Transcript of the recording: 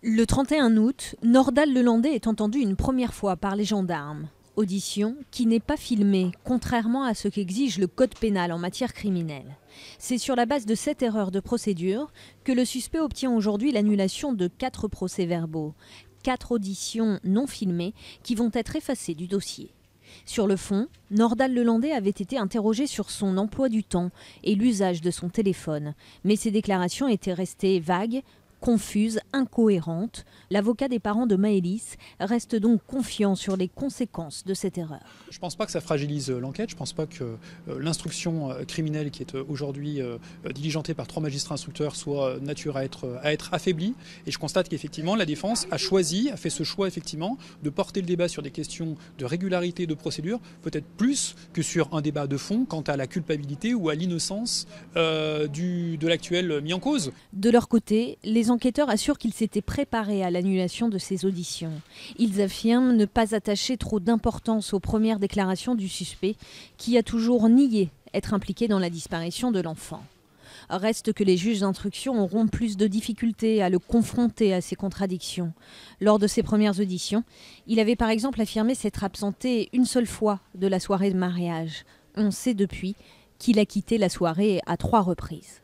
Le 31 août, Nordal Lelandais est entendu une première fois par les gendarmes. Audition qui n'est pas filmée, contrairement à ce qu'exige le code pénal en matière criminelle. C'est sur la base de cette erreur de procédure que le suspect obtient aujourd'hui l'annulation de 4 procès-verbaux. 4 auditions non filmées qui vont être effacées du dossier. Sur le fond, Nordal Lelandais avait été interrogé sur son emploi du temps et l'usage de son téléphone. Mais ses déclarations étaient restées vagues, confuses, incohérentes. L'avocat des parents de Maëlys reste donc confiant sur les conséquences de cette erreur. Je ne pense pas que ça fragilise l'enquête, je ne pense pas que l'instruction criminelle qui est aujourd'hui diligentée par 3 magistrats instructeurs soit nature à être affaiblie. Et je constate qu'effectivement la défense a fait ce choix effectivement de porter le débat sur des questions de régularité de procédure, peut-être plus que sur un débat de fond quant à la culpabilité ou à l'innocence de l'actuel mis en cause. De leur côté, les enquêteurs assurent qu'ils s'étaient préparés à l'annulation de ces auditions. Ils affirment ne pas attacher trop d'importance aux premières déclarations du suspect, qui a toujours nié être impliqué dans la disparition de l'enfant. Reste que les juges d'instruction auront plus de difficultés à le confronter à ces contradictions. Lors de ses premières auditions, il avait par exemple affirmé s'être absenté une seule fois de la soirée de mariage. On sait depuis qu'il a quitté la soirée à 3 reprises.